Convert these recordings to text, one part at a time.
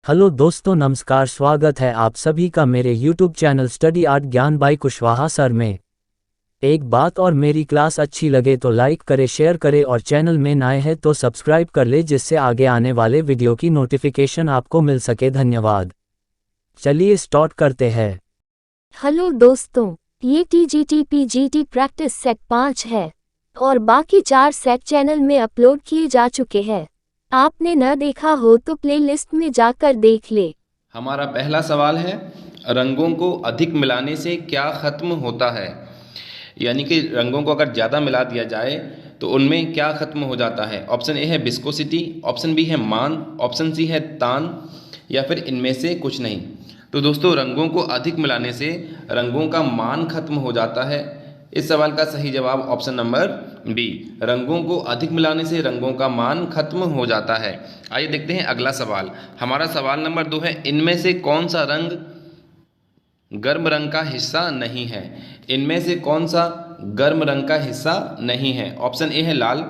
Hello दोस्तों, नमस्कार। स्वागत है आप सभी का मेरे YouTube चैनल स्टडी आर्ट ज्ञान बाई कुशवाहा सर में। एक बात और, मेरी क्लास अच्छी लगे तो लाइक करे, शेयर करे और चैनल में नए हैं तो सब्सक्राइब कर ले, जिससे आगे आने वाले वीडियो की नोटिफिकेशन आपको मिल सके। धन्यवाद। चलिए स्टार्ट करते हैं। हेलो दोस्तों, ये TGT-PGT प्रैक्टिस सेट 5 है और बाकी 4 सेट चैनल में अपलोड किए जा चुके हैं। आपने न देखा हो तो प्लेलिस्ट में जाकर देख ले। हमारा पहला सवाल है, रंगों को अधिक मिलाने से क्या खत्म होता है। यानी कि रंगों को अगर ज़्यादा मिला दिया जाए तो उनमें क्या खत्म हो जाता है। ऑप्शन ए है विस्कोसिटी, ऑप्शन बी है मान, ऑप्शन सी है तान, या फिर इनमें से कुछ नहीं। तो दोस्तों, रंगों को अधिक मिलाने से रंगों का मान खत्म हो जाता है। इस सवाल का सही जवाब ऑप्शन नंबर बी, रंगों को अधिक मिलाने से रंगों का मान खत्म हो जाता है। आइए देखते हैं अगला सवाल। हमारा सवाल नंबर 2 है, इनमें से कौन सा रंग गर्म रंग का हिस्सा नहीं है। इनमें से कौन सा गर्म रंग का हिस्सा नहीं है। ऑप्शन ए है लाल,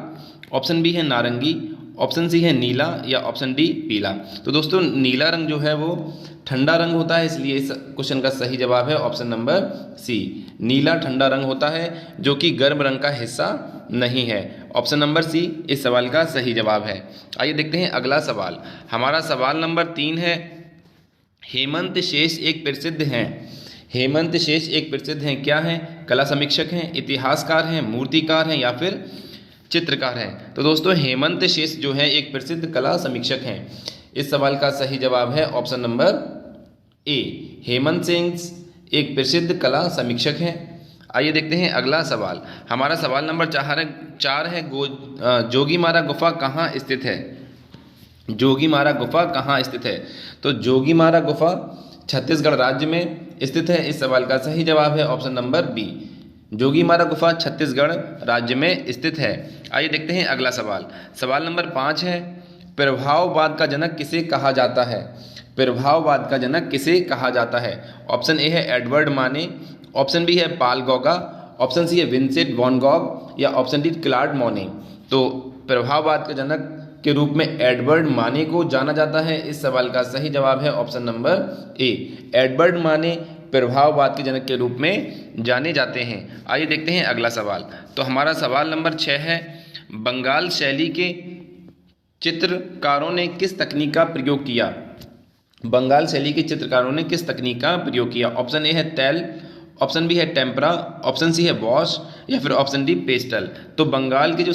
ऑप्शन बी है नारंगी, ऑप्शन सी है नीला, या ऑप्शन डी पीला। तो दोस्तों, नीला रंग जो है वो ठंडा रंग होता है, इसलिए इस क्वेश्चन का सही जवाब है ऑप्शन नंबर सी, नीला ठंडा रंग होता है जो कि गर्म रंग का हिस्सा नहीं है। ऑप्शन नंबर सी इस सवाल का सही जवाब है। आइए देखते हैं अगला सवाल। हमारा सवाल नंबर 3 है, हेमंत शेष एक प्रसिद्ध हैं। हेमंत शेष एक प्रसिद्ध हैं, क्या हैं? कला समीक्षक हैं, इतिहासकार हैं, मूर्तिकार हैं, या फिर चित्रकार हैं। तो दोस्तों, हेमंत शेष जो है एक प्रसिद्ध कला समीक्षक हैं। इस सवाल का सही जवाब है ऑप्शन नंबर ए, हेमंत शेष एक प्रसिद्ध कला समीक्षक हैं। आइए देखते हैं अगला सवाल। हमारा सवाल नंबर 4 है, जोगीमारा गुफा कहाँ स्थित है। जोगीमारा गुफा कहाँ स्थित है। तो जोगीमारा गुफा छत्तीसगढ़ राज्य में स्थित है। इस सवाल का सही जवाब है ऑप्शन नंबर बी, जोगीमारा गुफा छत्तीसगढ़ राज्य में स्थित है। आइए देखते हैं अगला सवाल। सवाल नंबर 5 है, प्रभाववाद का जनक किसे कहा जाता है। प्रभाववाद का जनक किसे कहा जाता है। ऑप्शन ए है एडवर्ड माने, ऑप्शन बी है पाल गौगा, ऑप्शन सी है विंसेंट वॉन गॉग, या ऑप्शन डी क्लाड मोने। तो प्रभाववाद के जनक के रूप में एडवर्ड माने को जाना जाता है। इस सवाल का सही जवाब है ऑप्शन नंबर ए, एडवर्ड माने प्रभाववाद के जनक के रूप में जाने जाते हैं। आइए देखते हैं अगला सवाल। तो हमारा सवाल नंबर 6 है, बंगाल शैली के चित्रकारों ने किस तकनीक का प्रयोग किया। बंगाल शैली के चित्रकारों ने किस तकनीक का प्रयोग किया। ऑप्शन ए है तेल, ऑप्शन बी है टेम्परा, ऑप्शन सी है वॉश, या फिर ऑप्शन डी पेस्टल। तो बंगाल के जो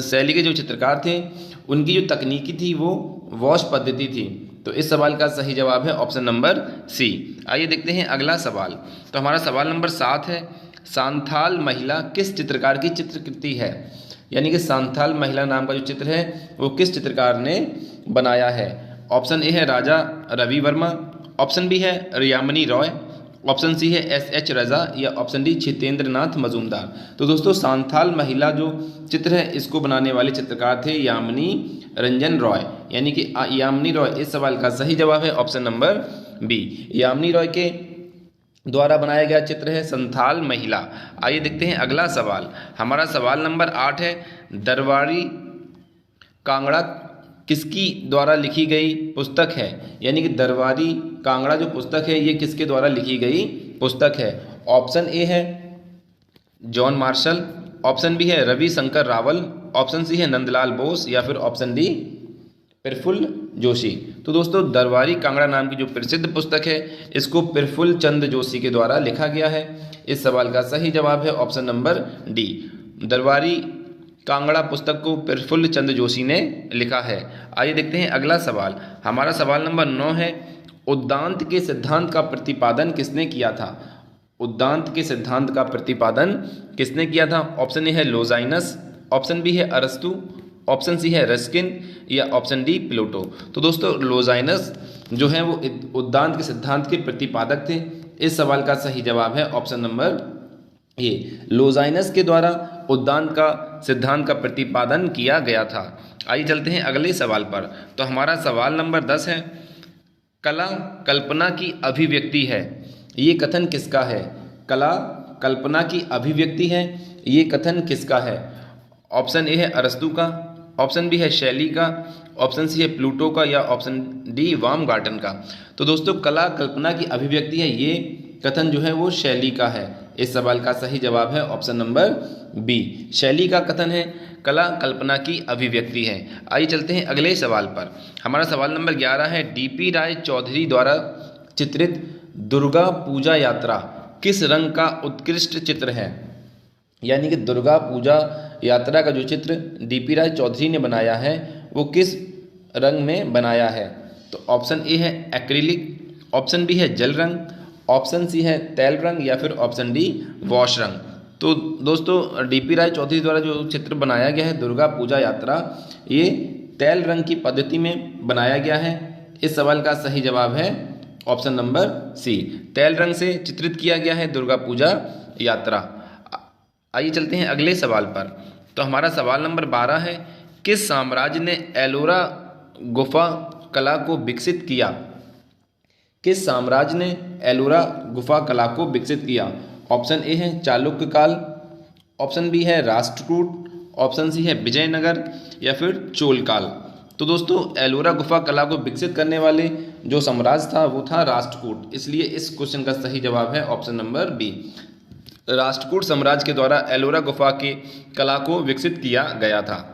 शैली के जो चित्रकार थे उनकी जो तकनीकी थी वो वॉश पद्धति थी। तो इस सवाल का सही जवाब है ऑप्शन नंबर सी। आइए देखते हैं अगला सवाल। तो हमारा सवाल नंबर 7 है, सांथाल महिला किस चित्रकार की चित्रकृति है। यानी कि सांथाल महिला नाम का जो चित्र है वो किस चित्रकार ने बनाया है। ऑप्शन ए है राजा रवि वर्मा, ऑप्शन बी है रियामनी रॉय, ऑप्शन सी है SH रजा, या ऑप्शन डी छितेंद्र नाथ मजूमदार। तो दोस्तों, सांथाल महिला जो चित्र है इसको बनाने वाले चित्रकार थे यामिनी रंजन रॉय, यानी कि यामिनी रॉय। इस सवाल का सही जवाब है option number B, Yamini Roy के द्वारा बनाया गया चित्र है संथाल महिला। आइए देखते हैं अगला सवाल। हमारा सवाल नंबर 8 है, दरबारी कांगड़ा किसकी द्वारा लिखी गई पुस्तक है। यानी कि दरबारी कांगड़ा जो पुस्तक है ये किसके द्वारा लिखी गई पुस्तक है। ऑप्शन ए है जॉन मार्शल, ऑप्शन बी है रवि शंकर रावल, ऑप्शन सी है नंदलाल बोस, या फिर ऑप्शन डी प्रफुल्ल जोशी। तो दोस्तों, दरबारी कांगड़ा नाम की जो प्रसिद्ध पुस्तक है इसको प्रफुल्ल चंद जोशी के द्वारा लिखा गया है। इस सवाल का सही जवाब है ऑप्शन नंबर डी, दरबारी कांगड़ा पुस्तक को प्रफुल्ल चंद जोशी ने लिखा है। आइए देखते हैं अगला सवाल। हमारा सवाल नंबर 9 है, उद्दांत के सिद्धांत का प्रतिपादन किसने किया था। उद्दांत के सिद्धांत का प्रतिपादन किसने किया था। ऑप्शन ए है लोजाइनस, ऑप्शन बी है अरस्तु, ऑप्शन सी है रस्किन, या ऑप्शन डी प्लूटो। तो दोस्तों, लोजाइनस जो है वो उद्दांत के सिद्धांत के प्रतिपादक थे। इस सवाल का सही जवाब है ऑप्शन नंबर ए, लोजाइनस के द्वारा उद्दांत का सिद्धांत का प्रतिपादन किया गया था। आइए चलते हैं अगले सवाल पर। तो हमारा सवाल नंबर 10 है, कला कल्पना की अभिव्यक्ति है, ये कथन किसका है। कला कल्पना की अभिव्यक्ति है, ये कथन किसका है। ऑप्शन ए है अरस्तु का, ऑप्शन बी है शैली का, ऑप्शन सी है प्लूटो का, या ऑप्शन डी बामगार्टन का। तो दोस्तों कला कल्पना की अभिव्यक्ति है, ये कथन जो है वो शैली का है। इस सवाल का सही जवाब है ऑप्शन नंबर बी, शैली का कथन है, कला कल्पना की अभिव्यक्ति है। आइए चलते हैं अगले सवाल पर। हमारा सवाल नंबर 11 है, डीपी राय चौधरी द्वारा चित्रित दुर्गा पूजा यात्रा किस रंग का उत्कृष्ट चित्र है? यानी कि दुर्गा पूजा यात्रा का जो चित्र डीपी राय चौधरी ने बनाया है वो किस रंग में बनाया है? तो ऑप्शन ए है एक्रिलिक, ऑप्शन बी है जल रंग, ऑप्शन सी है तेल रंग, या फिर ऑप्शन डी वॉश रंग। तो दोस्तों डीपी राय चौधरी द्वारा जो चित्र बनाया गया है दुर्गा पूजा यात्रा, ये तेल रंग की पद्धति में बनाया गया है। इस सवाल का सही जवाब है ऑप्शन नंबर सी, तेल रंग से चित्रित किया गया है दुर्गा पूजा यात्रा। आइए चलते हैं अगले सवाल पर। तो हमारा सवाल नंबर 12 है, किस साम्राज्य ने एलोरा गुफा कला को विकसित किया? किस साम्राज्य ने एलोरा गुफा कला को विकसित किया? ऑप्शन ए है चालुक्य काल, ऑप्शन बी है राष्ट्रकूट, ऑप्शन सी है विजयनगर, या फिर चोल काल। तो दोस्तों एलोरा गुफा कला को विकसित करने वाले जो साम्राज्य था वो था राष्ट्रकूट, इसलिए इस क्वेश्चन का सही जवाब है ऑप्शन नंबर बी, राष्ट्रकूट साम्राज्य के द्वारा एलोरा गुफा की कला को विकसित किया गया था।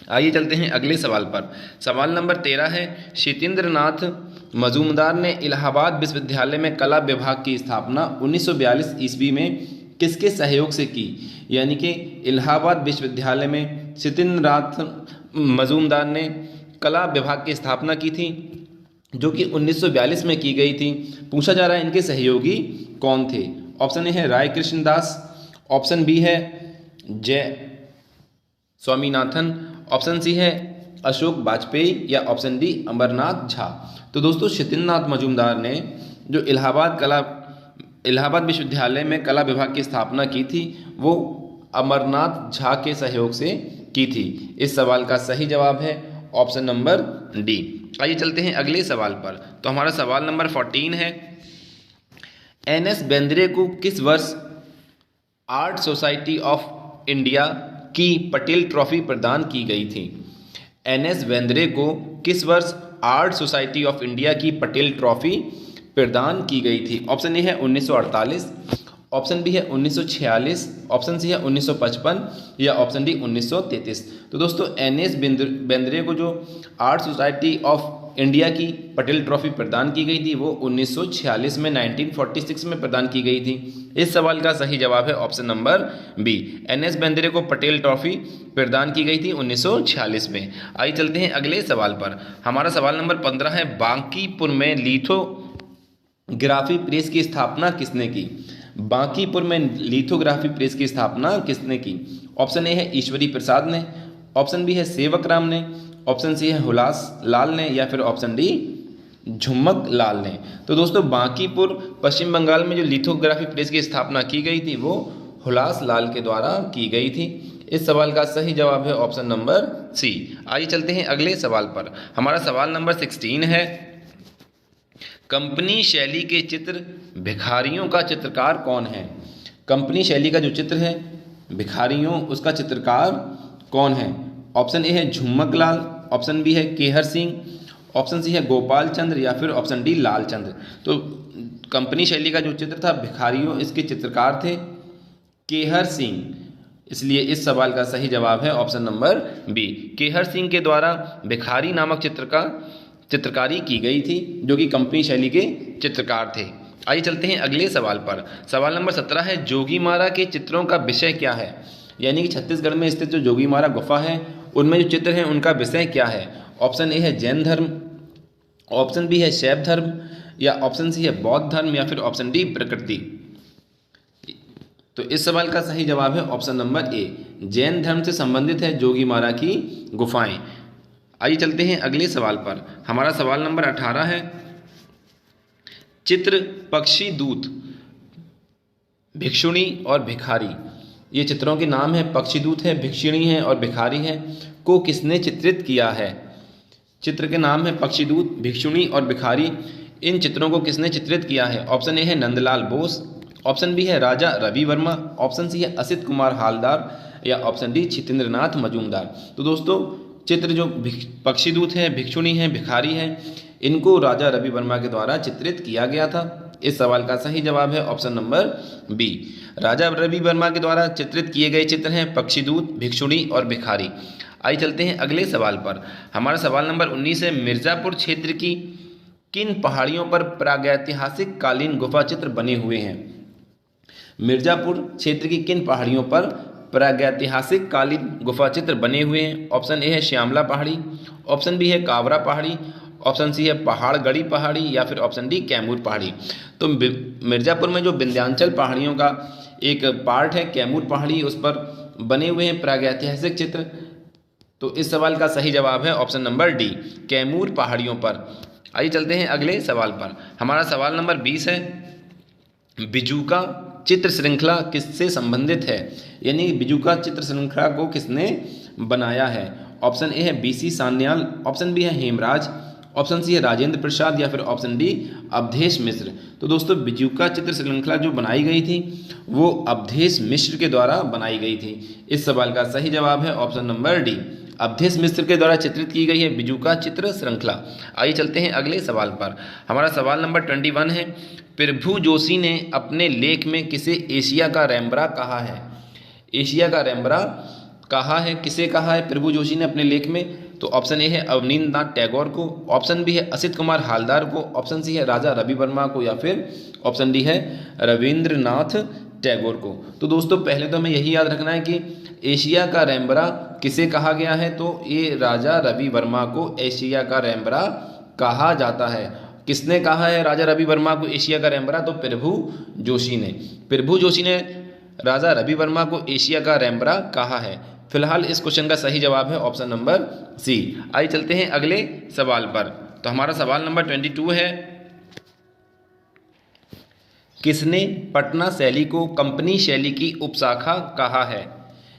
आइए चलते हैं अगले सवाल पर। सवाल नंबर 13 है, शीतेंद्रनाथ मजूमदार ने इलाहाबाद विश्वविद्यालय में कला विभाग की स्थापना 1942 ईस्वी में किसके सहयोग से की? यानी कि इलाहाबाद विश्वविद्यालय में शीतेंद्रनाथ मजूमदार ने कला विभाग की स्थापना की थी, जो कि 1942 में की गई थी। पूछा जा रहा है इनके सहयोगी कौन थे? ऑप्शन ए है राय कृष्णदास, ऑप्शन बी है जय स्वामीनाथन, ऑप्शन सी है अशोक वाजपेयी, या ऑप्शन डी अमरनाथ झा। तो दोस्तों शीतेंद्रनाथ मजूमदार ने जो इलाहाबाद विश्वविद्यालय में कला विभाग की स्थापना की थी वो अमरनाथ झा के सहयोग से की थी। इस सवाल का सही जवाब है ऑप्शन नंबर डी। आइए चलते हैं अगले सवाल पर। तो हमारा सवाल नंबर 14 है, एन.एस. बेंद्रे को किस वर्ष आर्ट सोसाइटी ऑफ इंडिया की पटेल ट्रॉफी प्रदान की गई थी? एन.एस. बेंद्रे को किस वर्ष आर्ट सोसाइटी ऑफ इंडिया की पटेल ट्रॉफी प्रदान की गई थी? ऑप्शन ए है 1948, ऑप्शन बी है 1946, ऑप्शन सी है 1955, या ऑप्शन डी 1933। तो दोस्तों एन.एस. बेंद्रे को जो आर्ट सोसाइटी ऑफ इंडिया की पटेल ट्रॉफी प्रदान की गई थी वो 1946 में 1946 में प्रदान की गई थी। इस सवाल का सही जवाब है option number B, N S. Bendre को पटेल ट्रॉफी प्रदान की गई थी 1946 में। आइए चलते हैं अगले सवाल पर। हमारा सवाल नंबर 15 है, बांकीपुर में लिथोग्राफी प्रेस की स्थापना किसने की? बांकीपुर में लिथोग्राफी प्रेस की स्थापना किसने की? ऑप्शन ए है ईश्वरी प्रसाद ने, ऑप्शन बी है सेवक राम ने, ऑप्शन सी है हुलास लाल ने, या फिर ऑप्शन डी झुम्मक लाल ने। तो दोस्तों बांकीपुर पश्चिम बंगाल में जो लिथोग्राफी प्रेस की स्थापना की गई थी वो हुलास लाल के द्वारा की गई थी। इस सवाल का सही जवाब है ऑप्शन नंबर सी। आइए चलते हैं अगले सवाल पर। हमारा सवाल नंबर 16 है, कंपनी शैली के चित्र भिखारियों का चित्रकार कौन है? कंपनी शैली का जो चित्र है भिखारियों उसका चित्रकार कौन है? ऑप्शन ए है झुम्मक लाल, ऑप्शन बी है केहर सिंह, ऑप्शन सी है गोपाल चंद्र, या फिर ऑप्शन डी लाल चंद्र। तो कंपनी शैली का जो चित्र था भिखारियों इसके चित्रकार थे केहर सिंह, इसलिए इस सवाल का सही जवाब है option number B, Kehar Singh के द्वारा भिखारी नामक चित्र का चित्रकारी की गई थी, जो कि कंपनी शैली के चित्रकार थे। आइए चलते हैं अगले सवाल पर। सवाल नंबर 17 है, जोगीमारा के चित्रों का विषय क्या है? यानी कि छत्तीसगढ़ में स्थित जो जोगीमारा गुफा है उनमें जो चित्र हैं उनका विषय क्या है? ऑप्शन ए है जैन धर्म, ऑप्शन बी है शैव धर्म, या ऑप्शन सी है बौद्ध धर्म, या फिर ऑप्शन डी प्रकृति। तो इस सवाल का सही जवाब है ऑप्शन नंबर ए, जैन धर्म से संबंधित है जोगीमारा की गुफाएं। आइए चलते हैं अगले सवाल पर। हमारा सवाल नंबर 18 है, चित्र पक्षी दूत, भिक्षुणी और भिखारी, ये चित्रों के नाम है, पक्षी दूत है, भिक्षुणी है और भिखारी है, को किसने चित्रित किया है? चित्र के नाम है पक्षी दूत, भिक्षुणी और भिखारी, इन चित्रों को किसने चित्रित किया है? ऑप्शन ए है नंदलाल बोस, ऑप्शन बी है राजा रवि वर्मा, ऑप्शन सी है असित कुमार हालदार, या ऑप्शन डी छितेंद्रनाथ मजूमदार। तो दोस्तों चित्र जो पक्षीदूत है, भिक्षुणी है, भिखारी है, इनको राजा रवि वर्मा के द्वारा चित्रित किया गया था। इस सवाल का सही जवाब है option number B. Raja Ravi Varma के द्वारा चित्रित किए गए चित्र हैं पक्षीदूत, भिक्षुणी और भिखारी। आइए चलते हैं अगले सवाल पर। हमारा सवाल नंबर 19 है, मिर्ज़ापुर क्षेत्र की किन पहाड़ियों पर प्रागैतिहासिक कालीन गुफा चित्र बने हुए हैं? मिर्ज़ापुर क्षेत्र की किन पहाड़ियों पर प्रागैतिहासिक कालीन गुफा चित्र बने हुए हैं? ऑप्शन ए है श्यामला पहाड़ी, ऑप्शन बी है कावरा पहाड़ी, ऑप्शन सी है पहाड़गढ़ी पहाड़ी या फिर ऑप्शन डी कैमूर पहाड़ी। तो मिर्ज़ापुर में जो विंध्याचल पहाड़ियों का एक पार्ट है कैमूर पहाड़ी, उस पर बने हुए हैं प्रागैतिहासिक चित्र। तो इस सवाल का सही जवाब है ऑप्शन नंबर डी, कैमूर पहाड़ियों पर। आइए चलते हैं अगले सवाल पर। हमारा सवाल नंबर 20 है, बिजूका चित्र श्रृंखला किससे संबंधित है? यानी बिजूका चित्र श्रृंखला को किसने बनाया है? ऑप्शन ए है बीसी सान्याल, ऑप्शन बी है हेमराज, ऑप्शन सी है राजेंद्र प्रसाद या फिर ऑप्शन डी अवधेश मिश्र। तो दोस्तों बिजूका चित्र श्रृंखला जो बनाई गई थी वो अवधेश मिश्र के द्वारा बनाई गई थी। इस सवाल का सही जवाब है ऑप्शन नंबर डी, अवधेश मिश्र के द्वारा चित्रित की गई है बिजूका चित्र श्रृंखला। आइए चलते हैं अगले सवाल पर। हमारा सवाल नंबर 21 है, प्रभु जोशी ने अपने लेख में किसे एशिया का रैम्बरा कहा है? एशिया का रैम्बरा कहा है, किसे कहा है प्रभु जोशी ने अपने लेख में? तो ऑप्शन ए है अवनींद्र नाथ टैगोर को, ऑप्शन बी है असित कुमार हालदार को, ऑप्शन सी है राजा रवि वर्मा को या फिर ऑप्शन डी है रविंद्रनाथ टैगोर को। तो दोस्तों पहले तो हमें यही याद रखना है कि एशिया का रैम्बरा किसे कहा गया है, तो ये राजा रवि वर्मा को एशिया का रैम्बरा कहा जाता है। किसने कहा है राजा रवि वर्मा को एशिया का रैम्बरा? तो प्रभु जोशी ने। प्रभु जोशी ने राजा रवि वर्मा को एशिया का रैम्बरा कहा है। फिलहाल इस क्वेश्चन का सही जवाब है ऑप्शन नंबर सी। आइए चलते हैं अगले सवाल पर। तो हमारा सवाल नंबर 22 है, किसने पटना शैली को कंपनी शैली की उपशाखा कहा है?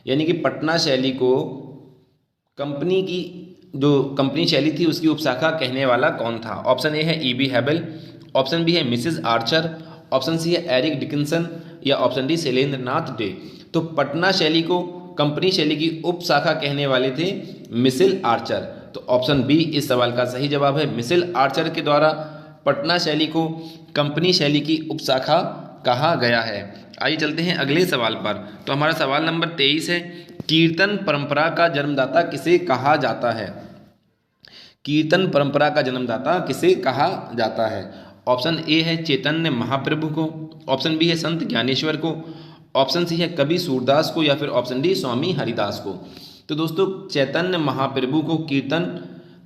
यानी कि पटना शैली को कंपनी की जो कंपनी शैली थी उसकी उपशाखा कहने वाला कौन था? ऑप्शन ए है ईबी हैबल, ऑप्शन बी है मिसेस आर्चर, ऑप्शन सी है एरिक डिकिंसन या ऑप्शन डी शैलेंद्र नाथ डे। तो पटना शैली को कंपनी शैली की उपशाखा कहने वाले थे मिसेल आर्चर। तो ऑप्शन बी इस सवाल का सही जवाब है, मिसेल आर्चर के द्वारा पटना शैली को कंपनी शैली की उपशाखा कहा गया है। आइए चलते हैं अगले सवाल पर। तो हमारा सवाल नंबर 23 है, कीर्तन परंपरा का जन्मदाता किसे कहा जाता है? कीर्तन परंपरा का जन्मदाता किसे कहा जाता है? ऑप्शन ए है चैतन्य महाप्रभु को, ऑप्शन बी है संत ज्ञानेश्वर को, ऑप्शन सी है कवि सूरदास को या फिर ऑप्शन डी स्वामी हरिदास को। तो दोस्तों चैतन्य महाप्रभु को कीर्तन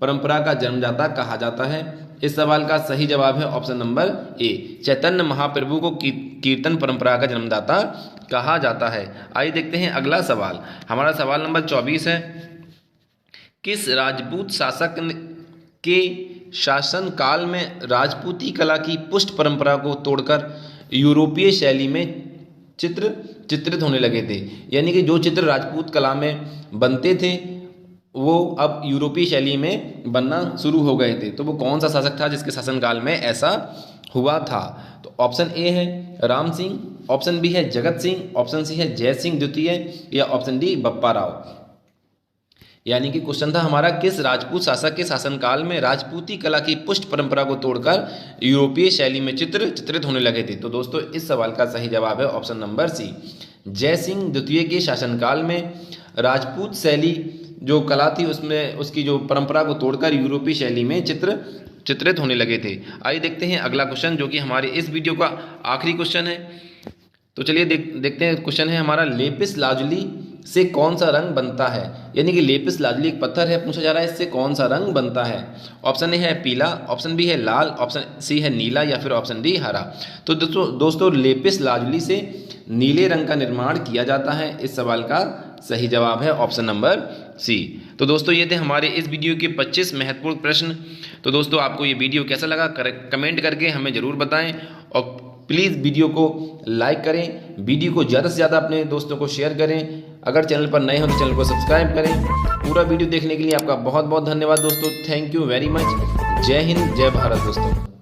परंपरा का जन्मदाता कहा जाता है। इस सवाल का सही जवाब है option number A, Chaitanya Mahaprabhu को कीर्तन परंपरा का जन्मदाता कहा जाता है। आइए देखते हैं अगला सवाल। हमारा सवाल नंबर 24 है, किस राजपूत शासक के शासन काल में राजपूती कला की पुष्ट परंपरा को तोड़कर यूरोपीय शैली में चित्रित होने लगे थे? यानी कि जो चित्र राजपूत कला में बनते थे वो अब यूरोपीय शैली में बनना शुरू हो गए थे। तो वो कौन सा शासक था जिसके शासनकाल में ऐसा हुआ था? तो ऑप्शन ए है राम सिंह, ऑप्शन बी है जगत सिंह, ऑप्शन सी है जय सिंह द्वितीय या ऑप्शन डी बप्पा राव। यानी कि क्वेश्चन था हमारा, किस राजपूत शासक के शासनकाल में राजपूती कला की पुष्ट परंपरा को तोड़कर यूरोपीय शैली में चित्रित होने लगे थे? तो दोस्तों इस सवाल का सही जवाब है ऑप्शन नंबर सी, जय सिंह द्वितीय के शासनकाल में राजपूत शैली जो कला थी उसमें उसकी जो परंपरा को तोड़कर यूरोपीय शैली में चित्रित होने लगे थे। आइए देखते हैं अगला क्वेश्चन जो कि हमारे इस वीडियो का आखिरी क्वेश्चन है। तो चलिए देखते हैं। क्वेश्चन है हमारा, लेपिस लाजुली से कौन सा रंग बनता है? यानी कि लेपिस लाजुली एक पत्थर है, पूछा जा रहा है इससे कौन सा रंग बनता है? ऑप्शन ए है पीला, ऑप्शन बी है लाल, ऑप्शन सी है नीला या फिर ऑप्शन डी हरा। तो दोस्तों लेपिस लाजुली से नीले रंग का निर्माण किया जाता है। इस सवाल का सही जवाब है ऑप्शन नंबर सी। तो दोस्तों ये थे हमारे इस वीडियो के 25 महत्वपूर्ण प्रश्न। तो दोस्तों आपको ये वीडियो कैसा लगा कमेंट करके हमें ज़रूर बताएं और प्लीज़ वीडियो को लाइक करें, वीडियो को ज़्यादा से ज़्यादा अपने दोस्तों को शेयर करें। अगर चैनल पर नए हो तो चैनल को सब्सक्राइब करें। पूरा वीडियो देखने के लिए आपका बहुत बहुत धन्यवाद दोस्तों। Thank you very much. जय हिंद, जय भारत दोस्तों।